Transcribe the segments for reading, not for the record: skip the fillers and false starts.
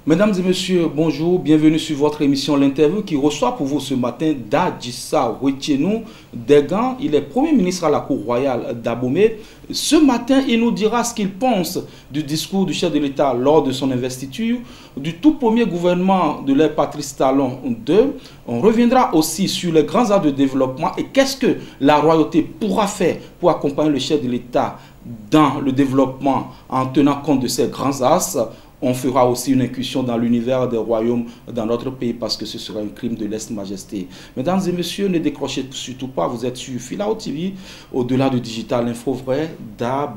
Mesdames et messieurs, bonjour, bienvenue sur votre émission L'Interview qui reçoit pour vous ce matin Dadjissa Ouetieno Degan. Il est Premier ministre à la Cour royale d'Abomey. Ce matin, il nous dira ce qu'il pense du discours du chef de l'État lors de son investiture, du tout premier gouvernement de l'ère Patrice Talon II. On reviendra aussi sur les grands axes de développement et qu'est-ce que la royauté pourra faire pour accompagner le chef de l'État dans le développement en tenant compte de ces grands axes. On fera aussi une incursion dans l'univers des royaumes dans notre pays parce que ce sera un crime de lèse-majesté. Mesdames et messieurs, ne décrochez surtout pas, vous êtes sur Filao TV, au-delà du digital info vrai.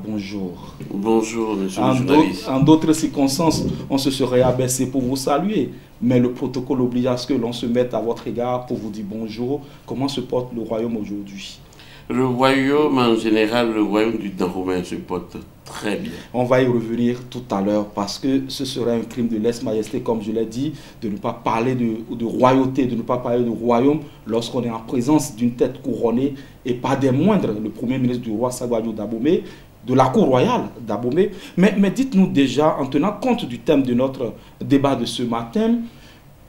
Bonjour. Bonjour, monsieur le journaliste. En d'autres circonstances, on se serait abaissé pour vous saluer. Mais le protocole oblige à ce que l'on se mette à votre égard pour vous dire bonjour. Comment se porte le royaume aujourd'hui? Le royaume, en général, le royaume du Dahomey se porte très bien. On va y revenir tout à l'heure parce que ce serait un crime de lèse-majesté, comme je l'ai dit, de ne pas parler de royauté, de ne pas parler de royaume lorsqu'on est en présence d'une tête couronnée et pas des moindres, le premier ministre du roi Sagouadjo d'Abomey, de la cour royale d'Abomey. Mais dites-nous déjà, en tenant compte du thème de notre débat de ce matin,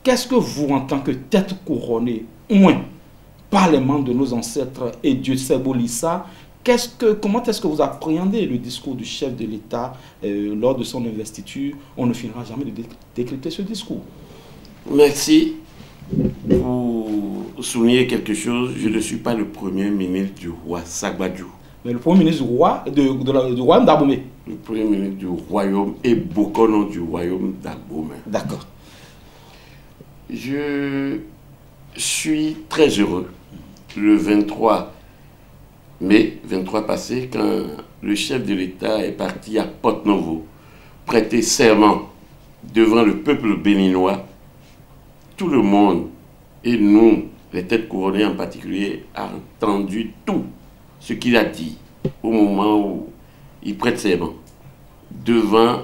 qu'est-ce que vous, en tant que tête couronnée, moins par les membres de nos ancêtres et Dieu Sebolissa, comment est-ce que vous appréhendez le discours du chef de l'État lors de son investiture? On ne finira jamais de décrypter ce discours. Merci. Vous soulignez quelque chose, je ne suis pas le premier ministre du roi Sagouadjo. Mais le premier ministre du royaume d'Abomey. Le premier ministre du royaume et Bokono du royaume d'Abomey. D'accord. Je suis très heureux le 23 mai, 23 passé, quand le chef de l'État est parti à Porto-Novo prêter serment devant le peuple béninois. Tout le monde, et nous, les têtes couronnées en particulier, a entendu tout ce qu'il a dit au moment où il prête serment devant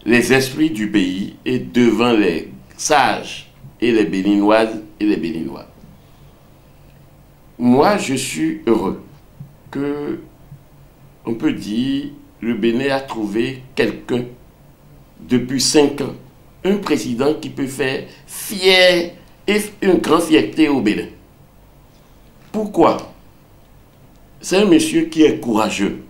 les esprits du pays et devant les sages et les béninoises et les béninois. Moi, je suis heureux que, on peut dire, le Bénin a trouvé quelqu'un depuis 5 ans, un président qui peut faire fier et une grande fierté au Bénin. Pourquoi? C'est un monsieur qui est courageux.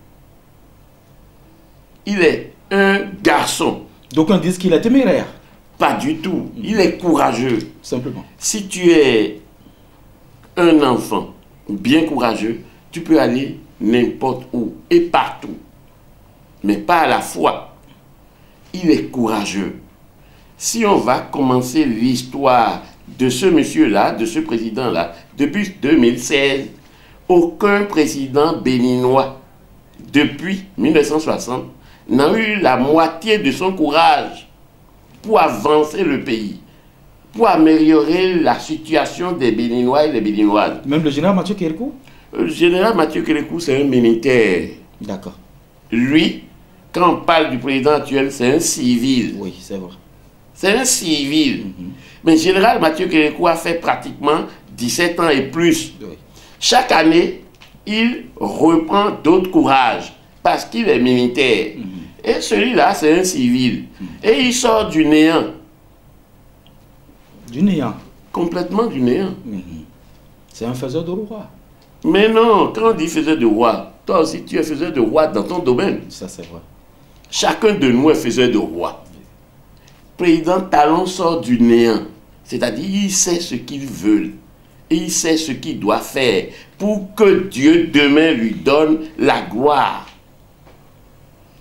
Il est un garçon. Donc on dit qu'il est téméraire. Pas du tout. Il est courageux. Simplement. Si tu es un enfant bien courageux, tu peux aller n'importe où et partout. Mais pas à la fois. Il est courageux. Si on va commencer l'histoire de ce monsieur-là, de ce président-là, depuis 2016, aucun président béninois, depuis 1960, n'a eu la moitié de son courage pour avancer le pays, pour améliorer la situation des Béninois et des Béninoises. Même le général Mathieu Kérékou? Le général Mathieu Kérékou, c'est un militaire. D'accord. Lui, quand on parle du président actuel, c'est un civil. Oui, c'est vrai. C'est un civil. Mais le général Mathieu Kérékou a fait pratiquement 17 ans et plus. Oui. Chaque année, il reprend d'autres courages parce qu'il est militaire. Et celui-là, c'est un civil. Et il sort du néant. Du néant. Complètement du néant. C'est un faiseur de roi. Mais non, quand on dit faiseur de roi, toi aussi tu es faiseur de roi dans ton domaine. Ça, c'est vrai. Chacun de nous est faiseur de roi. Président Talon sort du néant. C'est-à-dire, il sait ce qu'il veut. Et il sait ce qu'il doit faire pour que Dieu demain lui donne la gloire.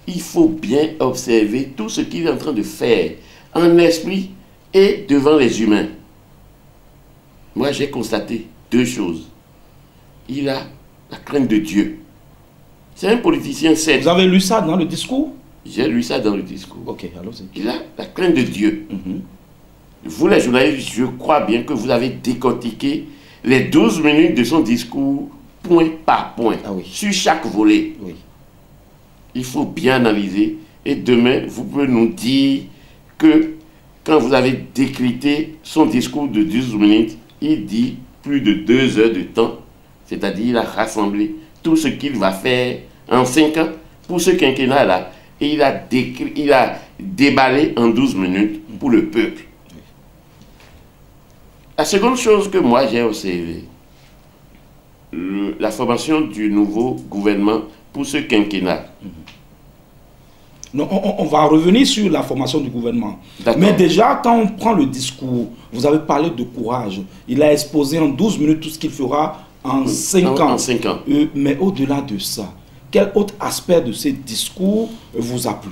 Il faut bien observer tout ce qu'il est en train de faire en esprit et devant les humains. Moi, j'ai constaté 2 choses. Il a la crainte de Dieu. C'est un politicien sérieux. Vous avez lu ça dans le discours? J'ai lu ça dans le discours. Ok, allons-y. Il a la crainte de Dieu. Vous, les journalistes, je crois bien que vous avez décortiqué les 12 minutes de son discours, point par point, sur chaque volet. Oui. Il faut bien analyser. Et demain, vous pouvez nous dire que quand vous avez décrypté son discours de 12 minutes, il dit plus de 2 heures de temps. C'est-à-dire, il a rassemblé tout ce qu'il va faire en 5 ans pour ce quinquennat-là. Et il a déballé en 12 minutes pour le peuple. La seconde chose que moi j'ai observé, la formation du nouveau gouvernement pour ce quinquennat. Non, on va revenir sur la formation du gouvernement. Mais déjà, quand on prend le discours, vous avez parlé de courage. Il a exposé en 12 minutes tout ce qu'il fera en 5 ans. En 5 ans. Mais au-delà de ça, quel autre aspect de ce discours vous a plu?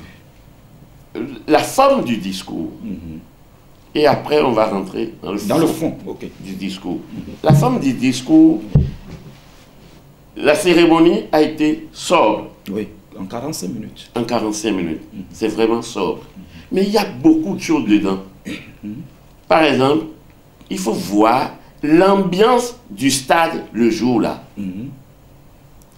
La forme du discours. Et après, on va rentrer dans le fond du discours. La forme du discours, la cérémonie a été sobre. Oui, en 45 minutes. En 45 minutes. C'est vraiment sobre. Mais il y a beaucoup de choses dedans. Par exemple, il faut voir l'ambiance du stade le jour-là.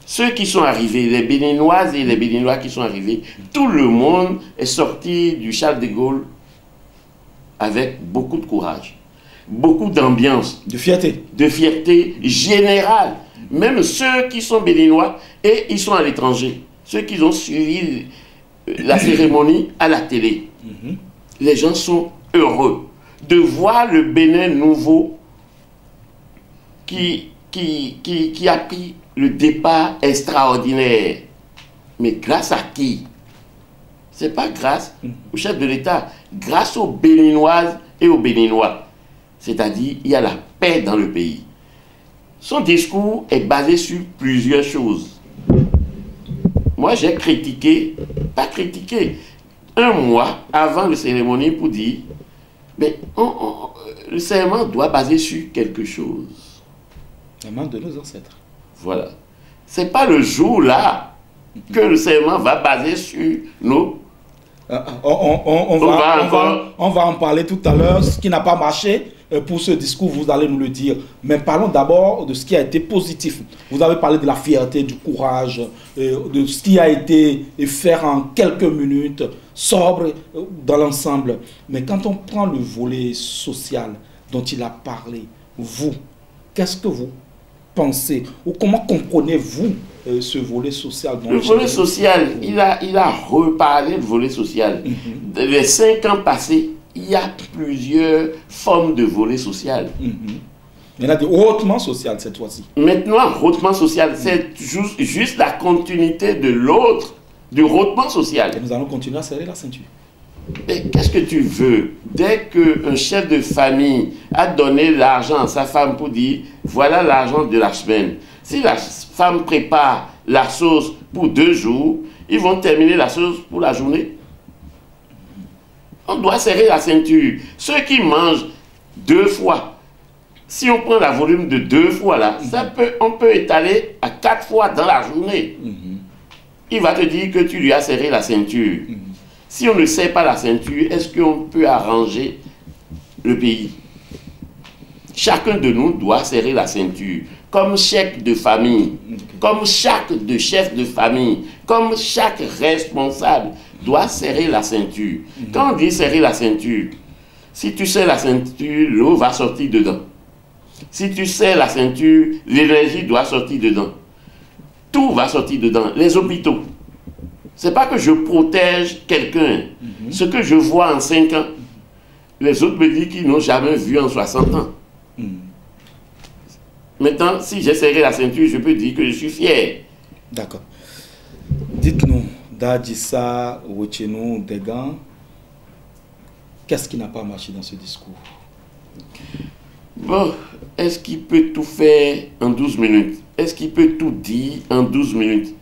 Ceux qui sont arrivés, les Béninoises et les Béninois qui sont arrivés, tout le monde est sorti du Charles de Gaulle avec beaucoup de courage, beaucoup d'ambiance. De fierté. De fierté générale. Même ceux qui sont Béninois et ils sont à l'étranger. Ceux qui ont suivi la cérémonie à la télé. Les gens sont heureux de voir le Bénin nouveau qui a pris le départ extraordinaire. Mais grâce à qui? Ce n'est pas grâce au chef de l'État, grâce aux Béninoises et aux Béninois. C'est-à-dire, il y a la paix dans le pays. Son discours est basé sur plusieurs choses. Moi, j'ai critiqué, pas critiqué, un mois avant la cérémonie pour dire, mais le serment doit baser sur quelque chose. La main de nos ancêtres. Voilà. Ce n'est pas le jour-là que le serment va baser sur nos... On va en parler tout à l'heure. Ce qui n'a pas marché pour ce discours, vous allez nous le dire. Mais parlons d'abord de ce qui a été positif. Vous avez parlé de la fierté, du courage, de ce qui a été fait en quelques minutes, sobre dans l'ensemble. Mais quand on prend le volet social dont il a parlé, vous, qu'est-ce que vous pensez ou comment comprenez-vous ce volet social? Le volet social, il a reparlé du volet social. Les 5 ans passés, il y a plusieurs formes de volet social. Il y en a de hautement social cette fois-ci. Maintenant, hautement social, c'est juste la continuité de l'autre, du hautement social. Et nous allons continuer à serrer la ceinture. Mais qu'est-ce que tu veux? Dès qu'un chef de famille a donné l'argent à sa femme pour dire, voilà l'argent de la semaine. Si la femme prépare la sauce pour 2 jours, ils vont terminer la sauce pour la journée. On doit serrer la ceinture. Ceux qui mangent 2 fois, si on prend la volume de 2 fois là, on peut étaler à 4 fois dans la journée. Il va te dire que tu lui as serré la ceinture. Si on ne serre pas la ceinture, est-ce qu'on peut arranger le pays? Chacun de nous doit serrer la ceinture. Comme chef de famille, comme chaque chef de famille, comme chaque responsable doit serrer la ceinture. Quand on dit serrer la ceinture, si tu serres la ceinture, l'eau va sortir dedans. Si tu serres la ceinture, l'énergie doit sortir dedans. Tout va sortir dedans. Les hôpitaux. Ce n'est pas que je protège quelqu'un. Ce que je vois en 5 ans, les autres me disent qu'ils n'ont jamais vu en 60 ans. Maintenant, si j'ai serré la ceinture, je peux dire que je suis fier. D'accord. Dites-nous, Dadjissa Ouetchenou Degan, qu'est-ce qui n'a pas marché dans ce discours? Bon, est-ce qu'il peut tout faire en 12 minutes? Est-ce qu'il peut tout dire en 12 minutes?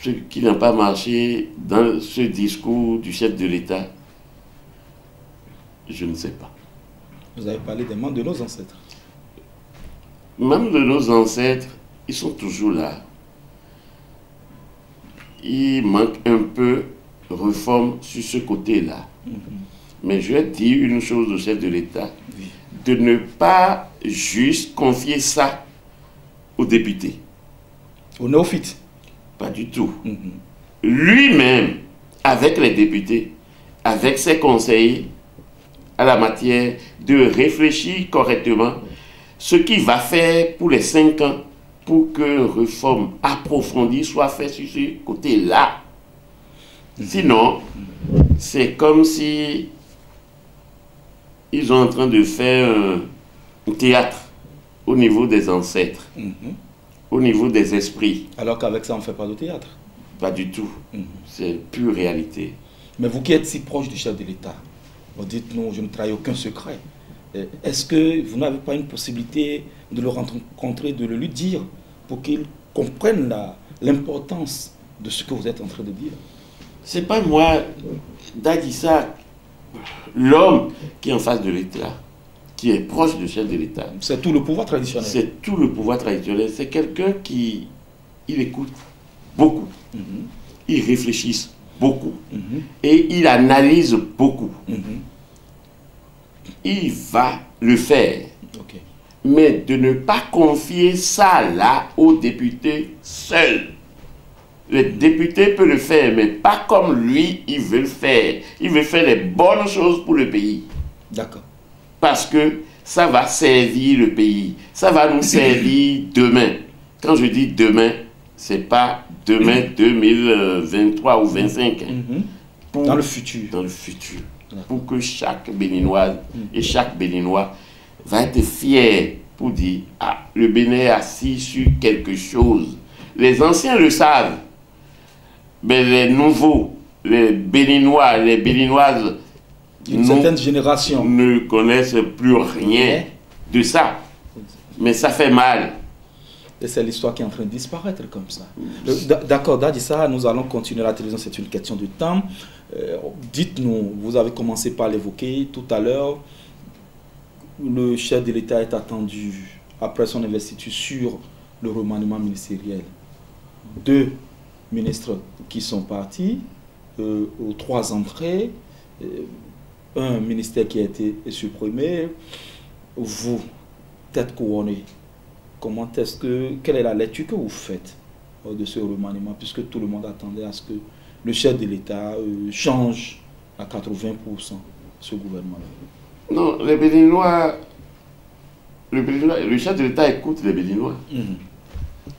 Ce qui n'a pas marché dans ce discours du chef de l'État, je ne sais pas. Vous avez parlé des membres de nos ancêtres. Même de nos ancêtres, ils sont toujours là. Il manque un peu de réforme sur ce côté-là. Mais je vais dire une chose au chef de l'État, de ne pas juste confier ça aux députés. Aux néophytes. Pas du tout. Lui-même, avec les députés, avec ses conseillers, à la matière de réfléchir correctement ce qu'il va faire pour les 5 ans pour qu'une réforme approfondie soit faite sur ce côté-là. Sinon, c'est comme si ils sont en train de faire un théâtre au niveau des ancêtres, au niveau des esprits. Alors qu'avec ça, on ne fait pas de théâtre. Pas du tout. C'est pure réalité. Mais vous qui êtes si proche du chef de l'État, vous dites non, je ne trahis aucun secret. Est-ce que vous n'avez pas une possibilité de le rencontrer, de le lui dire, pour qu'il comprenne l'importance de ce que vous êtes en train de dire? C'est pas moi, Dadissa, l'homme qui est en face de l'État, qui est proche du chef de l'État. C'est tout le pouvoir traditionnel. C'est tout le pouvoir traditionnel. C'est quelqu'un qui il écoute beaucoup, il réfléchit beaucoup et il analyse beaucoup. Il va le faire. Mais de ne pas confier ça là aux députés seuls. Le député peut le faire, mais pas comme lui, il veut le faire. Il veut faire les bonnes choses pour le pays. D'accord. Parce que ça va servir le pays. Ça va nous servir demain. Quand je dis demain, c'est pas demain 2023 ou 2025. Dans le futur. Dans le futur. Pour que chaque Béninoise et chaque Béninois va être fier pour dire, ah, le Bénin est assis sur quelque chose. Les anciens le savent. Mais les nouveaux, les Béninois, les Béninoises, une certaine génération ne connaissent plus rien de ça. Mais ça fait mal. Et c'est l'histoire qui est en train de disparaître comme ça. D'accord, Dadissa, nous allons continuer la télévision, c'est une question de temps. Dites-nous, vous avez commencé par l'évoquer tout à l'heure, le chef de l'État est attendu, après son investiture, sur le remaniement ministériel. 2 ministres qui sont partis, aux 3 entrées, un ministère qui a été supprimé. Vous, tête couronnée, quelle est la lecture que vous faites de ce remaniement, puisque tout le monde attendait à ce que le chef de l'État change à 80% ce gouvernement-là? Non, les Béninois, le chef de l'État écoute les Béninois.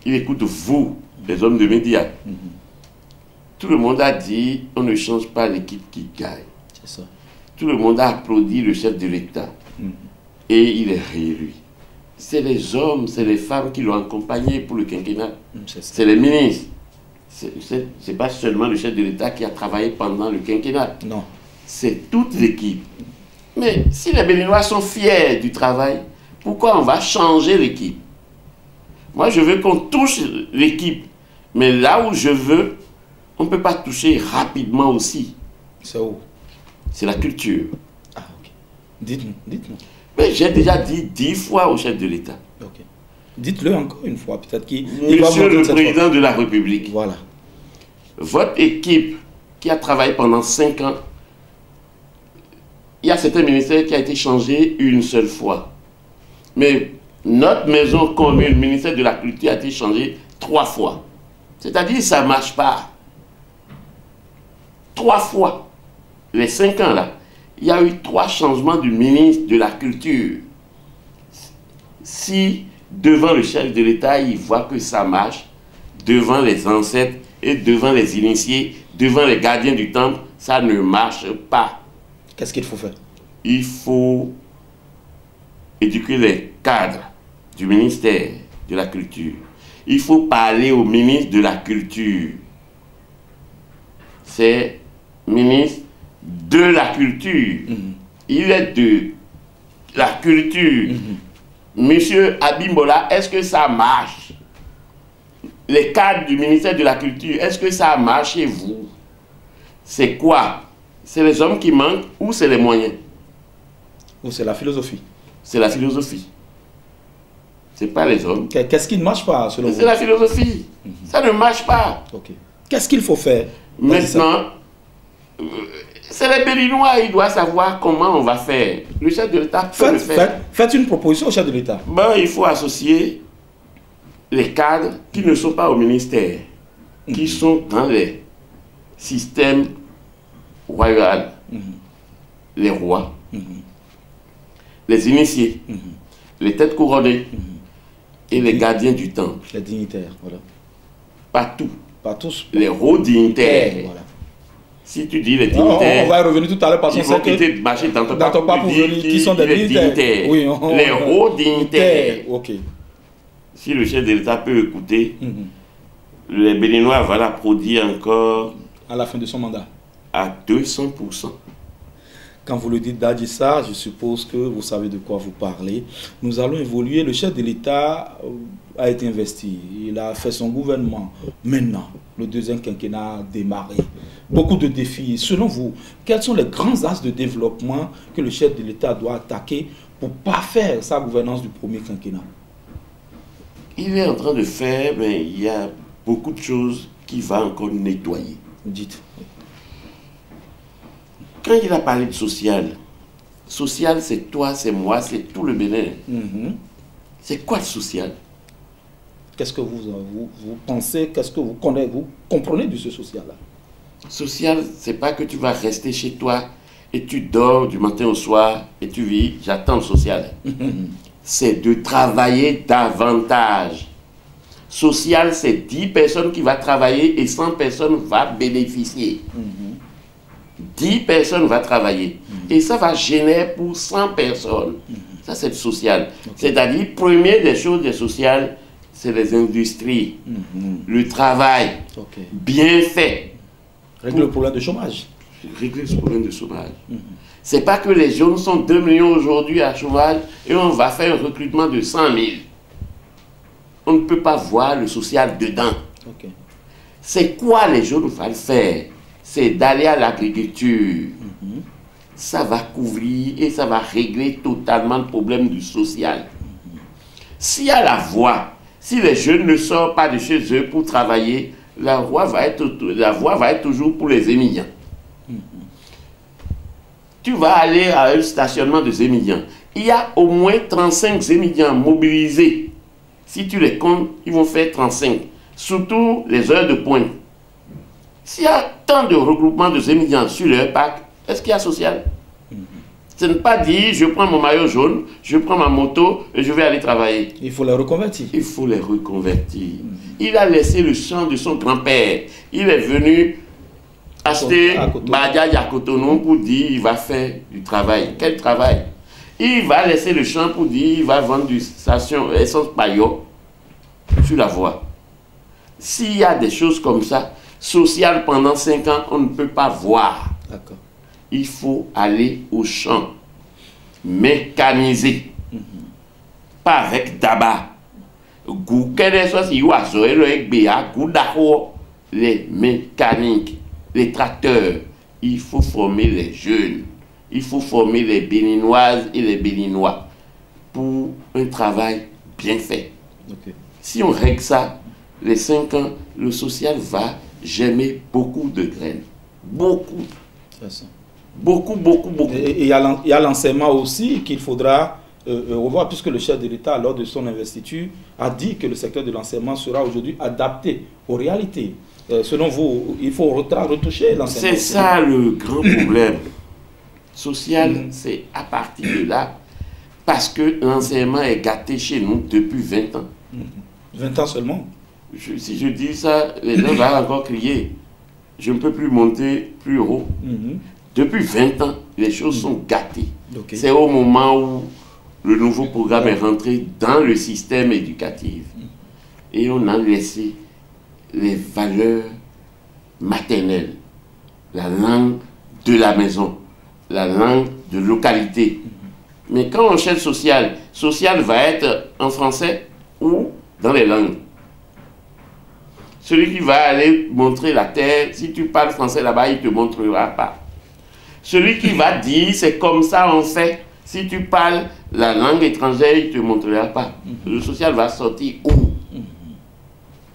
Il écoute vous, les hommes de médias. Tout le monde a dit, on ne change pas l'équipe qui gagne. C'est ça. Tout le monde a applaudi le chef de l'État. Et il est réélu. C'est les hommes, c'est les femmes qui l'ont accompagné pour le quinquennat. C'est les ministres. C'est pas seulement le chef de l'État qui a travaillé pendant le quinquennat. Non. C'est toute l'équipe. Mais si les Béninois sont fiers du travail, pourquoi on va changer l'équipe? Moi, je veux qu'on touche l'équipe. Mais là où je veux, on ne peut pas toucher rapidement aussi. C'est où? C'est la culture. Ah, ok. Dites-nous, dites-nous. Mais j'ai déjà dit 10 fois au chef de l'État. Ok. Dites-le encore une fois, peut-être qu'il... Monsieur le Président de la République. Voilà. Votre équipe qui a travaillé pendant 5 ans, il y a certains ministères qui a été changé une seule fois. Mais notre maison commune, le ministère de la Culture, a été changé 3 fois. C'est-à-dire que ça ne marche pas. 3 fois. Les 5 ans là, il y a eu 3 changements du ministre de la Culture. Si devant le chef de l'État, il voit que ça marche, devant les ancêtres et devant les initiés, devant les gardiens du temple, ça ne marche pas. Qu'est-ce qu'il faut faire? Il faut éduquer les cadres du ministère de la Culture. Il faut parler au ministre de la Culture. C'est ministre de la Culture. Il est de la Culture. Monsieur Abimbola, est-ce que ça marche? Les cadres du ministère de la Culture, est-ce que ça marche chez vous? C'est quoi? C'est les hommes qui manquent ou c'est les moyens? Ou c'est la philosophie? C'est la philosophie. C'est pas les hommes. Qu'est-ce qui ne marche pas selon vous? C'est la philosophie. Ça ne marche pas. Ok. Qu'est-ce qu'il faut faire? Maintenant, c'est les Béninois, ils doivent savoir comment on va faire. Le chef de l'État peut le faire. Faites une proposition au chef de l'État. Ben, il faut associer les cadres qui ne sont pas au ministère, qui sont dans les systèmes royaux, les rois, les initiés, les têtes couronnées et les gardiens du temple. Les dignitaires, voilà. Pas tout. Pas tous. Les hauts dignitaires. Voilà. Si tu dis les Non, dignitaires, on va y revenir tout à l'heure parce qu'on ils vont sait que quitter le marché dans ton dans ton pas pour venir, qui sont des dignitaires. Oui, les hauts dignitaires. Ok. Si le chef de l'État peut écouter, Mhm. les Béninois vont l'applaudir encore À la fin de son mandat. à 200%. Quand vous le dites d'Adissa, je suppose que vous savez de quoi vous parlez. Nous allons évoluer. Le chef de l'État a été investi. Il a fait son gouvernement. Maintenant, le deuxième quinquennat a démarré. Beaucoup de défis. Selon vous, quels sont les grands axes de développement que le chef de l'État doit attaquer pour parfaire sa gouvernance du premier quinquennat? Il est en train de faire, mais il y a beaucoup de choses qu'il va encore nettoyer. Dites. Quand il a parlé de social, social c'est toi, c'est moi, c'est tout le Bénin. Mhm. C'est quoi le social? Qu'est-ce que vous pensez, qu'est-ce que vous comprenez de ce social-là? Social, c'est pas que tu vas rester chez toi et tu dors du matin au soir et tu vis, j'attends le social. C'est de travailler davantage. Social, c'est 10 personnes qui vont travailler et 100 personnes vont bénéficier. 10 personnes vont travailler. Et ça va générer pour 100 personnes. Ça, c'est le social. C'est-à-dire, première des choses des sociales, c'est les industries. Le travail bien fait. Régler le problème de chômage. Régler ce problème de chômage. C'est pas que les jeunes sont 2 millions aujourd'hui à chômage et on va faire un recrutement de 100 000. On ne peut pas voir le social dedans. C'est quoi les jeunes vont faire? C'est d'aller à l'agriculture. Ça va couvrir et ça va régler totalement le problème du social. S'il y a la voie, si les jeunes ne sortent pas de chez eux pour travailler, la voie va être toujours pour les émigrants. Tu vas aller à un stationnement de émigrants. Il y a au moins 35 émigrants mobilisés. Si tu les comptes, ils vont faire 35. Surtout les heures de pointe. S'il y a tant de regroupements de émigrants sur leur parc, est-ce qu'il y a social? Ce n'est pas dire, je prends mon maillot jaune, je prends ma moto et je vais aller travailler. Il faut les reconvertir. Il faut les reconvertir. Il a laissé le champ de son grand-père. Il est venu acheter Badiaï à Cotonou pour dire il va faire du travail. Quel travail? Il va laisser le champ pour dire il va vendre du station essence paillot sur la voie. S'il y a des choses comme ça, sociales pendant 5 ans, on ne peut pas voir. D'accord. Il faut aller au champ, mécaniser, pas avec tabac. Les mécaniques, les tracteurs, il faut former les jeunes, il faut former les Béninoises et les Béninois pour un travail bien fait. Si on règle ça, les 5 ans, le social va germer beaucoup de graines. Beaucoup. Beaucoup. Et il y a l'enseignement aussi qu'il faudra revoir, puisque le chef de l'État, lors de son investiture, a dit que le secteur de l'enseignement sera aujourd'hui adapté aux réalités. Selon vous, il faut retoucher l'enseignement. C'est ça le grand problème social, c'est à partir de là, parce que l'enseignement est gâté chez nous depuis 20 ans. 20 ans seulement. Si je dis ça, les gens vont encore crier. Je ne peux plus monter plus haut. Depuis 20 ans, les choses sont gâtées. C'est au moment où le nouveau programme est rentré dans le système éducatif. Et on a laissé les valeurs maternelles, la langue de la maison, la langue de localité. Mais quand on cherche social, social va être en français ou dans les langues. Celui qui va aller montrer la terre, si tu parles français là-bas, il ne te montrera pas. Celui qui va dire, c'est comme ça on fait, si tu parles la langue étrangère, il ne te montrera pas. Le social va sortir où?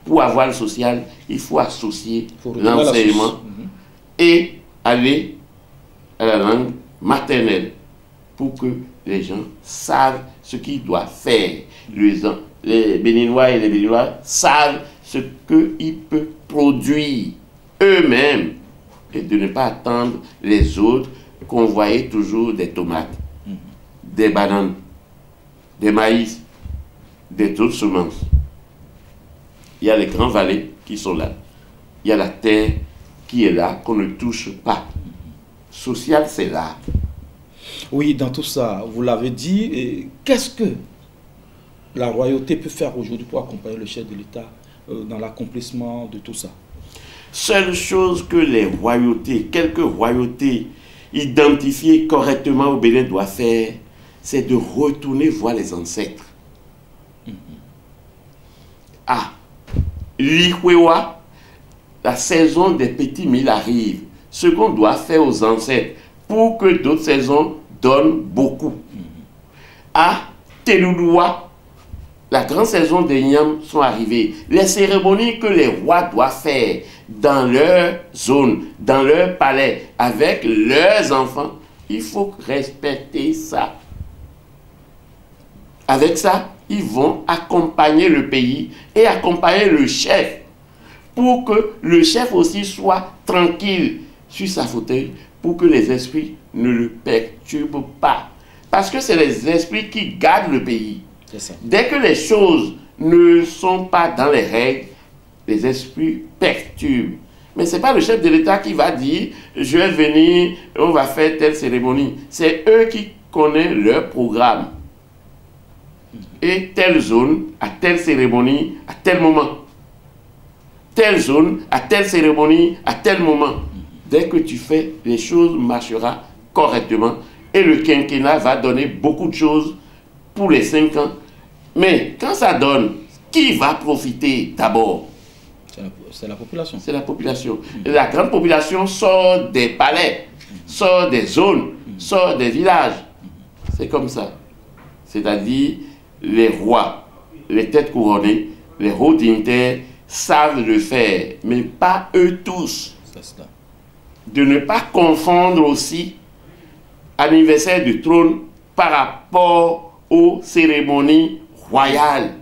Pour avoir le social, il faut associer l'enseignement et aller à la langue maternelle pour que les gens savent ce qu'ils doivent faire. Les Béninois et les Béninois savent ce qu'ils peuvent produire eux-mêmes et de ne pas attendre les autres convoyer toujours des tomates, des bananes, des maïs, des autres semences. Il y a les grands vallées qui sont là. Il y a la terre qui est là, qu'on ne touche pas. Social, c'est là. Oui, dans tout ça, vous l'avez dit, qu'est-ce que la royauté peut faire aujourd'hui pour accompagner le chef de l'État dans l'accomplissement de tout ça? Seule chose que les royautés, quelques royautés identifiées correctement au Bénin doivent faire, c'est de retourner voir les ancêtres. Ah, l'Ikwewa, la saison des petits milles arrive. Ce qu'on doit faire aux ancêtres pour que d'autres saisons donnent beaucoup. À Telouloua, la grande saison des Niam sont arrivées. Les cérémonies que les rois doivent faire dans leur zone, dans leur palais, avec leurs enfants, il faut respecter ça. Avec ça, ils vont accompagner le pays et accompagner le chef pour que le chef aussi soit tranquille sur sa fauteuil pour que les esprits ne le perturbent pas. Parce que c'est les esprits qui gardent le pays. Dès que les choses ne sont pas dans les règles, les esprits perturbent. Mais ce n'est pas le chef de l'État qui va dire « je vais venir, on va faire telle cérémonie ». C'est eux qui connaissent leur programme. Et telle zone, à telle cérémonie, à tel moment. Telle zone, à telle cérémonie, à tel moment. Dès que tu fais, les choses marcheront correctement. Et le quinquennat va donner beaucoup de choses pour les 5 ans. Mais quand ça donne, qui va profiter d'abord? C'est la population. C'est la population. Et la grande population sort des palais, sort des zones, sort des villages. C'est comme ça. C'est-à-dire, les rois, les têtes couronnées, les hauts dignitaires savent le faire, mais pas eux tous. De ne pas confondre aussi anniversaire du trône par rapport aux cérémonies royales.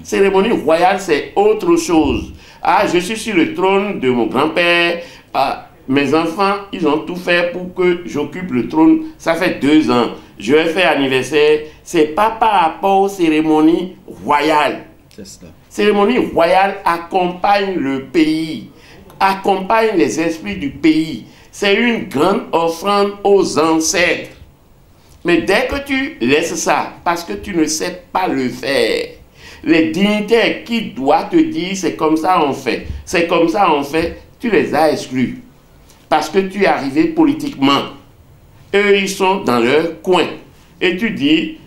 Cérémonie royale, c'est autre chose. Ah, je suis sur le trône de mon grand-père. Ah, mes enfants, ils ont tout fait pour que j'occupe le trône. Ça fait 2 ans. Je vais faire anniversaire. C'est pas par rapport aux cérémonies royales. C'est cela. Cérémonie royale accompagne le pays, accompagne les esprits du pays. C'est une grande offrande aux ancêtres. Mais dès que tu laisses ça, parce que tu ne sais pas le faire, les dignitaires qui doivent te dire c'est comme ça on fait, c'est comme ça on fait, tu les as exclus. Parce que tu es arrivé politiquement. Eux, ils sont dans leur coin. Et tu dis,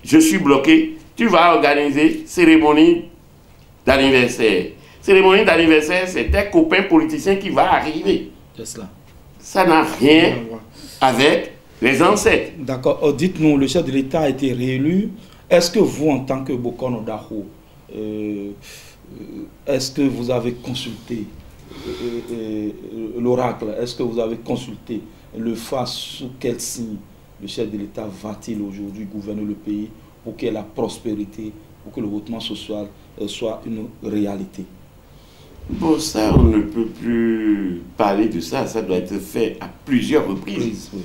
je suis bloqué, tu vas organiser cérémonie d'anniversaire. Cérémonie d'anniversaire, c'est tes copains politiciens qui va arriver. C'est cela. Ça n'a rien avec les ancêtres. D'accord. Dites-nous, le chef de l'État a été réélu. Est-ce que vous, en tant que Bokono Daho, est-ce que vous avez consulté l'oracle? Est-ce que vous avez consulté le phare sous quel signe le chef de l'État va-t-il aujourd'hui gouverner le pays pour qu'il y ait la prospérité, pour que le retournement social soit une réalité? Bon, ça, on ne peut plus parler de ça. Ça doit être fait à plusieurs reprises. Oui.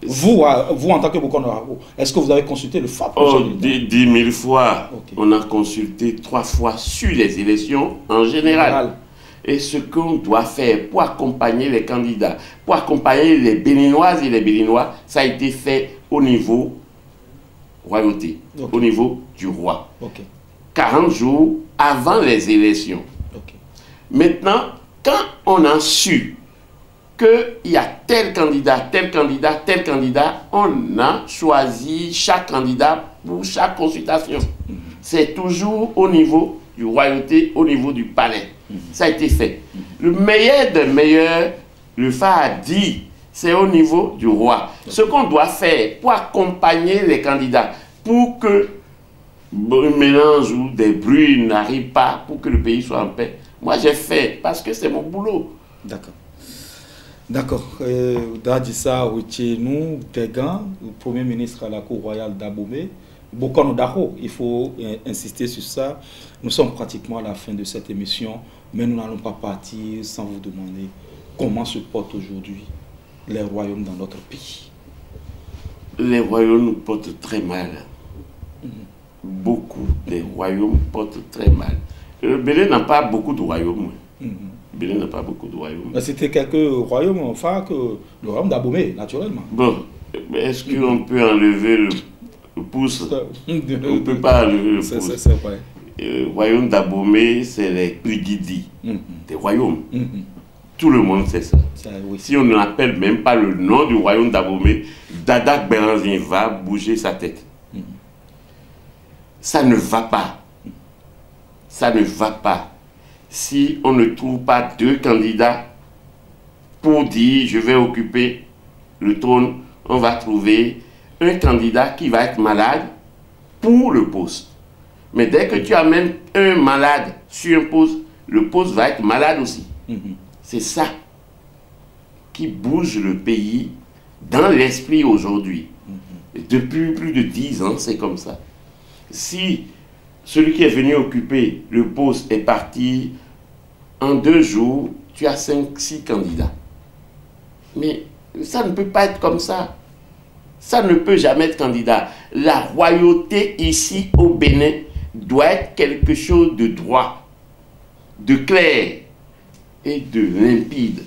Vous, en tant que Bokono, est-ce que vous avez consulté le FAP? Oh, 10 000 fois. Okay. On a consulté 3 fois sur les élections en général. Et ce qu'on doit faire pour accompagner les candidats, pour accompagner les Béninoises et les Béninois, ça a été fait au niveau royauté, okay, au niveau du roi. Okay. 40 jours avant les élections. Okay. Maintenant, quand on a su qu'il y a tel candidat, tel candidat, tel candidat, on a choisi chaque candidat pour chaque consultation. C'est toujours au niveau du royauté, au niveau du palais. Ça a été fait. Le meilleur des meilleurs, le phare a dit, c'est au niveau du roi. Ce qu'on doit faire pour accompagner les candidats, pour que un mélange ou des bruits n'arrivent pas, pour que le pays soit en paix. Moi, j'ai fait, parce que c'est mon boulot. D'accord. D'accord. Dadissa Ouetchenou Tegan, Premier ministre à la Cour royale d'Abomey, Bokono Daho, il faut insister sur ça. Nous sommes pratiquement à la fin de cette émission, mais nous n'allons pas partir sans vous demander comment se portent aujourd'hui les royaumes dans notre pays. Les royaumes nous portent très mal. Beaucoup des royaumes portent très mal. Le Bénin n'a pas beaucoup de royaumes. Bénin n'a pas beaucoup de royaumes. Mais c'était quelques royaumes, enfin, que le royaume d'Abomey, naturellement. Bon, est-ce qu'on peut enlever le pouce? On ne peut pas enlever le pouce. C'est vrai. Le royaume d'Abomey, c'est les Prigidi, des royaumes. Tout le monde sait ça. Oui. Si on n'appelle même pas le nom du royaume d'Abomey, Dada Béranger va bouger sa tête. Ça ne va pas. Ça ne va pas. Si on ne trouve pas deux candidats pour dire je vais occuper le trône, on va trouver un candidat qui va être malade pour le poste. Mais dès que tu amènes un malade sur un poste, le poste va être malade aussi. C'est ça qui bouge le pays dans l'esprit aujourd'hui. Depuis plus de 10 ans, c'est comme ça. Si celui qui est venu occuper le poste est parti, en 2 jours, tu as 5-6 candidats. Mais ça ne peut pas être comme ça. Ça ne peut jamais être candidat. La royauté ici au Bénin doit être quelque chose de droit, de clair et de limpide.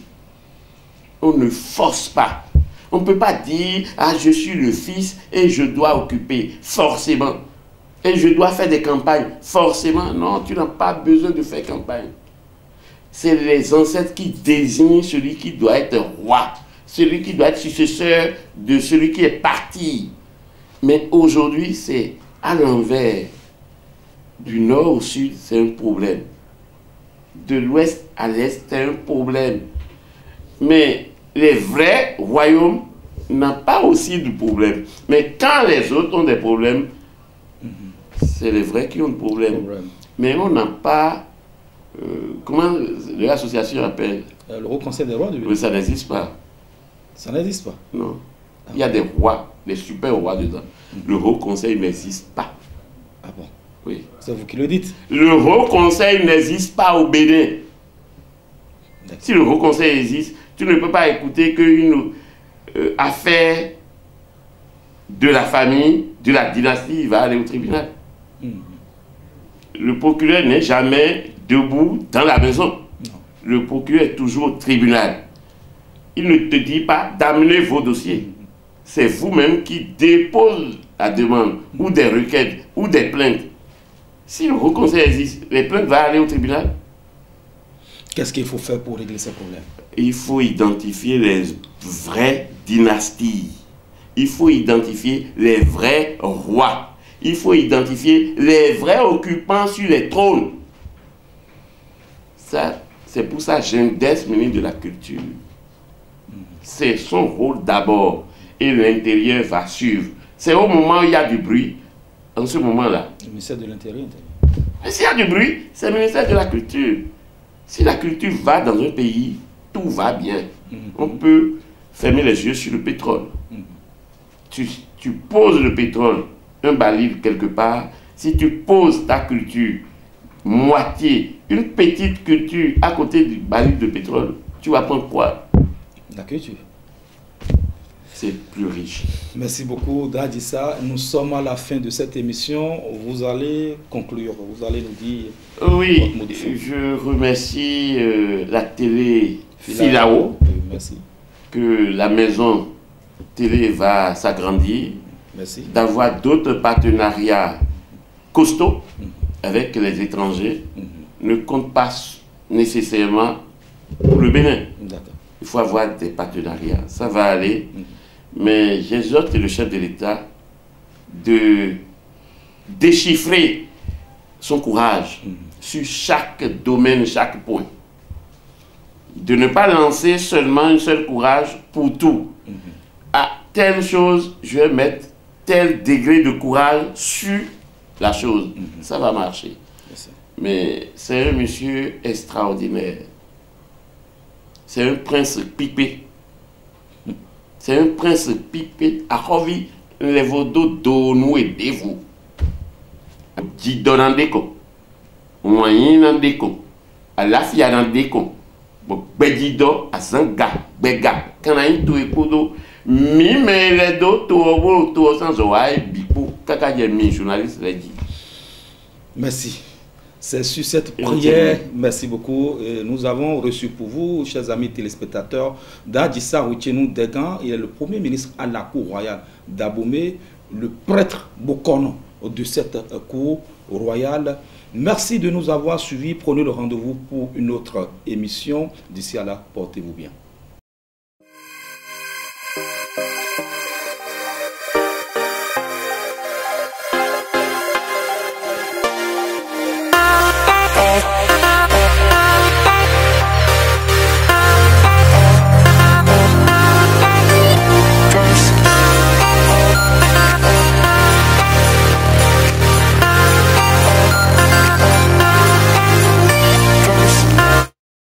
On ne force pas. On ne peut pas dire « Ah, je suis le fils et je dois occuper forcément. Et je dois faire des campagnes forcément. » Non, tu n'as pas besoin de faire campagne. C'est les ancêtres qui désignent celui qui doit être roi, celui qui doit être successeur de celui qui est parti. Mais aujourd'hui, c'est à l'envers. Du nord au sud, c'est un problème. De l'ouest à l'est, c'est un problème. Mais les vrais royaumes n'ont pas aussi de problème. Mais quand les autres ont des problèmes, c'est les vrais qui ont des problèmes. Mais on n'a pas... comment l'association appelle le Haut Conseil des rois de Bénin. Mais ça n'existe pas. Ça n'existe pas. Non. Il y a des rois, des super rois dedans. Le Haut Conseil n'existe pas. Ah bon? Oui. C'est vous qui le dites. Le Haut Conseil n'existe pas au Bénin. Si le Haut Conseil existe, tu ne peux pas écouter qu'une affaire de la famille, de la dynastie, va aller au tribunal. Le procureur n'est jamais debout dans la maison. Non. Le procureur est toujours au tribunal. Il ne te dit pas d'amener vos dossiers. C'est vous-même qui déposez la demande, ou des requêtes, ou des plaintes. Si le Haut Conseil existe, les plaintes vont aller au tribunal. Qu'est-ce qu'il faut faire pour régler ces problèmes? Il faut identifier les vraies dynasties. Il faut identifier les vrais rois. Il faut identifier les vrais occupants sur les trônes. C'est pour ça que j'index ministre de la Culture. C'est son rôle d'abord. Et l'intérieur va suivre. C'est au moment où il y a du bruit, en ce moment-là. Le ministère de l'Intérieur. Mais s'il y a du bruit, c'est le ministère de la Culture. Si la culture va dans un pays, tout va bien. On peut fermer les yeux sur le pétrole. Tu poses le pétrole, un baril quelque part. Si tu poses ta culture, moitié, une petite culture à côté du baril de pétrole, tu vas prendre quoi? La culture. C'est plus riche. Merci beaucoup, Dadissa. Nous sommes à la fin de cette émission. Vous allez conclure, vous allez nous dire... Oui, je remercie la télé Filao. Merci. Que la maison télé va s'agrandir. Merci. D'avoir d'autres partenariats costauds avec les étrangers. Ne compte pas nécessairement pour le Bénin. Il faut avoir des partenariats. Ça va aller. Mais j'exhorte le chef de l'État de déchiffrer son courage sur chaque domaine, chaque point. De ne pas lancer seulement un seul courage pour tout. À telle chose, je vais mettre tel degré de courage sur la chose. Ça va marcher. Mais c'est un monsieur extraordinaire. C'est un prince pipé. C'est un prince pipé. À Rovi, les vodos donou et dévou. Didonandeko. Moyenandeko. À la fianandeko. Bedido, à Zanga, Bega. Kanaï to ekodo. Mi me do to sans oaï bipo. Kaka mi journaliste l'a dit. Merci. C'est sur cette prière, merci beaucoup. Nous avons reçu pour vous, chers amis téléspectateurs, Dadjissa Ouetchenou Degan. Il est le premier ministre à la cour royale d'Abomey, le prêtre Bokono de cette cour royale. Merci de nous avoir suivis. Prenez le rendez-vous pour une autre émission. D'ici à là, portez-vous bien.